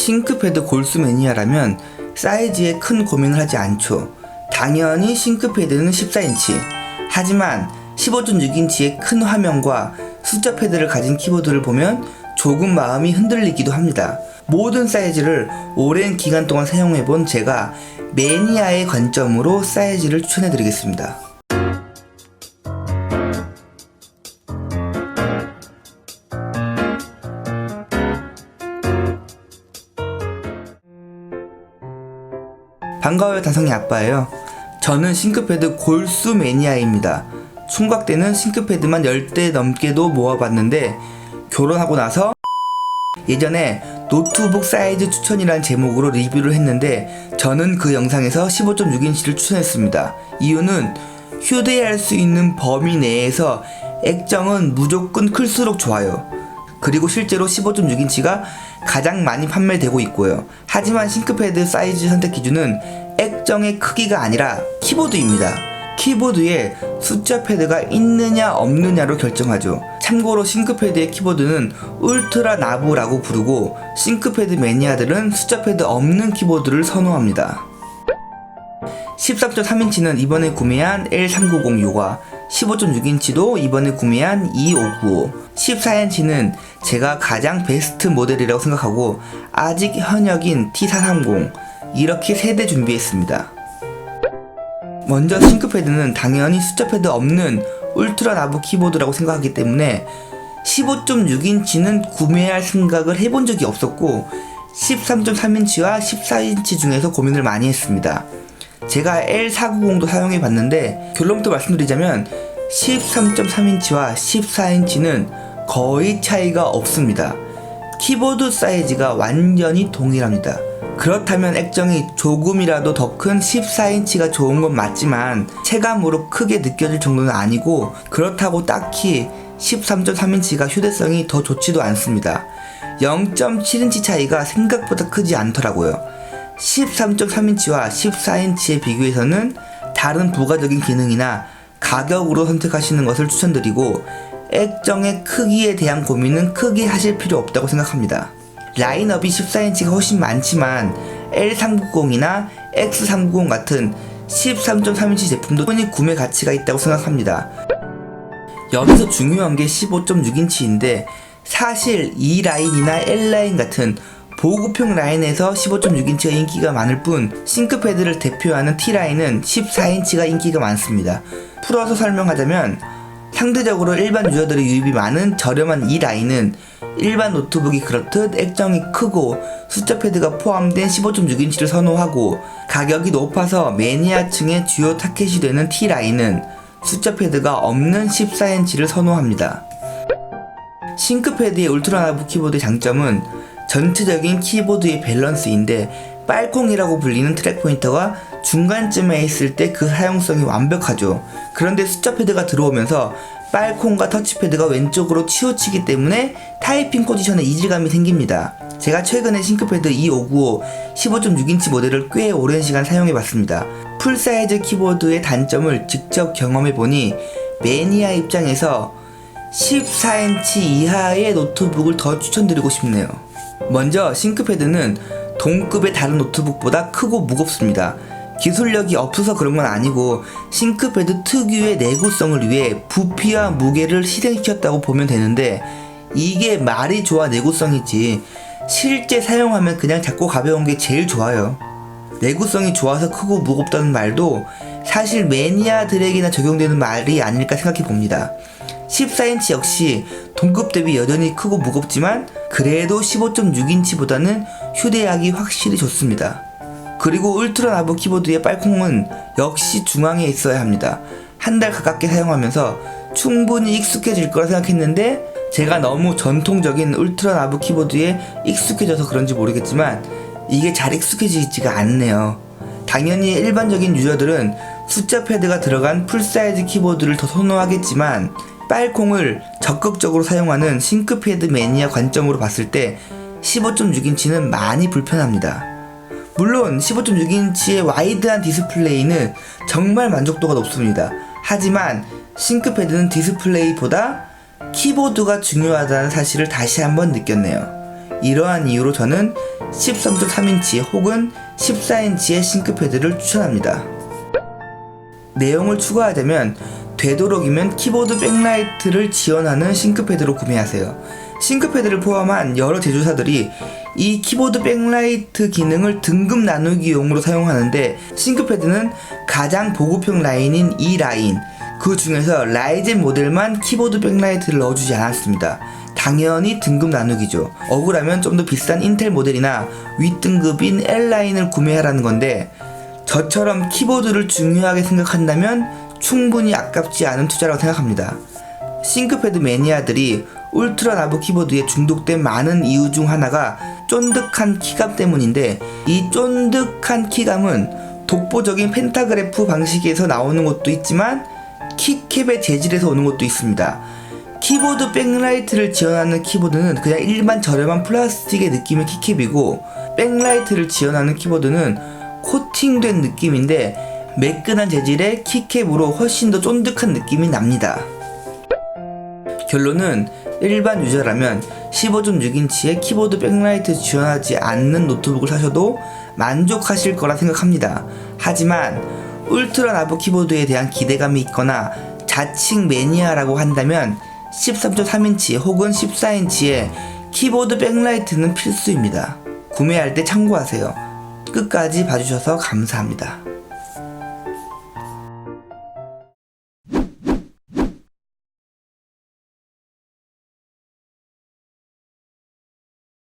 싱크패드 골수 매니아라면 사이즈에 큰 고민을 하지 않죠. 당연히 싱크패드는 14인치. 하지만 15.6인치의 큰 화면과 숫자 패드를 가진 키보드를 보면 조금 마음이 흔들리기도 합니다. 모든 사이즈를 오랜 기간 동안 사용해본 제가 매니아의 관점으로 사이즈를 추천해드리겠습니다. 반가워요, 다성이 아빠예요. 저는 싱크패드 골수 매니아입니다. 총각 때는 싱크패드만 10대 넘게도 모아봤는데 결혼하고 나서 예전에 노트북 사이즈 추천이라는 제목으로 리뷰를 했는데 저는 그 영상에서 15.6인치를 추천했습니다. 이유는 휴대할 수 있는 범위 내에서 액정은 무조건 클수록 좋아요. 그리고 실제로 15.6인치가 가장 많이 판매되고 있고요. 하지만 싱크패드 사이즈 선택 기준은 액정의 크기가 아니라 키보드입니다. 키보드에 숫자 패드가 있느냐 없느냐로 결정하죠. 참고로 싱크패드의 키보드는 울트라 나브라고 부르고 싱크패드 매니아들은 숫자 패드 없는 키보드를 선호합니다. 13.3인치는 이번에 구매한 L390 요가, 15.6인치도 이번에 구매한 E595, 14인치는 제가 가장 베스트 모델이라고 생각하고 아직 현역인 T430, 이렇게 3대 준비했습니다. 먼저 싱크패드는 당연히 숫자 패드 없는 울트라 나브 키보드라고 생각하기 때문에 15.6인치는 구매할 생각을 해본 적이 없었고 13.3인치와 14인치 중에서 고민을 많이 했습니다. 제가 L490도 사용해 봤는데 결론부터 말씀드리자면 13.3인치와 14인치는 거의 차이가 없습니다. 키보드 사이즈가 완전히 동일합니다. 그렇다면 액정이 조금이라도 더 큰 14인치가 좋은 건 맞지만 체감으로 크게 느껴질 정도는 아니고 그렇다고 딱히 13.3인치가 휴대성이 더 좋지도 않습니다. 0.7인치 차이가 생각보다 크지 않더라고요. 13.3인치와 14인치에 비교해서는 다른 부가적인 기능이나 가격으로 선택하시는 것을 추천드리고 액정의 크기에 대한 고민은 크게 하실 필요 없다고 생각합니다. 라인업이 14인치가 훨씬 많지만 L390이나 X390 같은 13.3인치 제품도 충분히 구매 가치가 있다고 생각합니다. 여기서 중요한 게 15.6인치인데 사실 E 라인이나 L 라인 같은 보급형 라인에서 15.6인치가 인기가 많을 뿐 싱크패드를 대표하는 T라인은 14인치가 인기가 많습니다. 풀어서 설명하자면 상대적으로 일반 유저들의 유입이 많은 저렴한 E 라인은 일반 노트북이 그렇듯 액정이 크고 숫자 패드가 포함된 15.6인치를 선호하고 가격이 높아서 매니아층의 주요 타겟이 되는 T라인은 숫자 패드가 없는 14인치를 선호합니다. 싱크패드의 울트라나브 키보드의 장점은 전체적인 키보드의 밸런스인데 빨콩이라고 불리는 트랙 포인터가 중간쯤에 있을 때 그 사용성이 완벽하죠. 그런데 숫자 패드가 들어오면서 빨콩과 터치패드가 왼쪽으로 치우치기 때문에 타이핑 포지션에 이질감이 생깁니다. 제가 최근에 싱크패드 E595 15.6인치 모델을 꽤 오랜 시간 사용해봤습니다. 풀사이즈 키보드의 단점을 직접 경험해보니 매니아 입장에서 14인치 이하의 노트북을 더 추천드리고 싶네요. 먼저 싱크패드는 동급의 다른 노트북보다 크고 무겁습니다. 기술력이 없어서 그런 건 아니고 싱크패드 특유의 내구성을 위해 부피와 무게를 희생시켰다고 보면 되는데 이게 말이 좋아 내구성이지 실제 사용하면 그냥 작고 가벼운 게 제일 좋아요. 내구성이 좋아서 크고 무겁다는 말도 사실 매니아들에게나 적용되는 말이 아닐까 생각해 봅니다. 14인치 역시 동급 대비 여전히 크고 무겁지만 그래도 15.6인치보다는 휴대하기 확실히 좋습니다. 그리고 울트라 나브 키보드의 빨콩은 역시 중앙에 있어야 합니다. 한 달 가깝게 사용하면서 충분히 익숙해질 거라 생각했는데 제가 너무 전통적인 울트라 나브 키보드에 익숙해져서 그런지 모르겠지만 이게 잘 익숙해지지가 않네요. 당연히 일반적인 유저들은 숫자 패드가 들어간 풀사이즈 키보드를 더 선호하겠지만 빨콩을 적극적으로 사용하는 싱크패드 매니아 관점으로 봤을 때 15.6인치는 많이 불편합니다. 물론 15.6인치의 와이드한 디스플레이는 정말 만족도가 높습니다. 하지만 싱크패드는 디스플레이보다 키보드가 중요하다는 사실을 다시 한번 느꼈네요. 이러한 이유로 저는 13.3인치 혹은 14인치의 싱크패드를 추천합니다. 내용을 추가하자면 되도록이면 키보드 백라이트를 지원하는 싱크패드로 구매하세요. 싱크패드를 포함한 여러 제조사들이 이 키보드 백라이트 기능을 등급 나누기용으로 사용하는데, 싱크패드는 가장 보급형 라인인 이 라인, 그 중에서 라이젠 모델만 키보드 백라이트를 넣어주지 않았습니다. 당연히 등급 나누기죠. 억울하면 좀 더 비싼 인텔 모델이나 윗등급인 L라인을 구매하라는 건데, 저처럼 키보드를 중요하게 생각한다면 충분히 아깝지 않은 투자라고 생각합니다. 싱크패드 매니아들이 울트라 나브 키보드에 중독된 많은 이유 중 하나가 쫀득한 키감 때문인데, 이 쫀득한 키감은 독보적인 펜타그래프 방식에서 나오는 것도 있지만 키캡의 재질에서 오는 것도 있습니다. 키보드 백라이트를 지원하는 키보드는 그냥 일반 저렴한 플라스틱의 느낌의 키캡이고, 백라이트를 지원하는 키보드는 코팅된 느낌인데 매끈한 재질의 키캡으로 훨씬 더 쫀득한 느낌이 납니다. 결론은 일반 유저라면 15.6인치의 키보드 백라이트 지원하지 않는 노트북을 사셔도 만족하실 거라 생각합니다. 하지만 울트라 나브 키보드에 대한 기대감이 있거나 자칭 매니아라고 한다면 13.3인치 혹은 14인치의 키보드 백라이트는 필수입니다. 구매할 때 참고하세요. 끝까지 봐주셔서 감사합니다.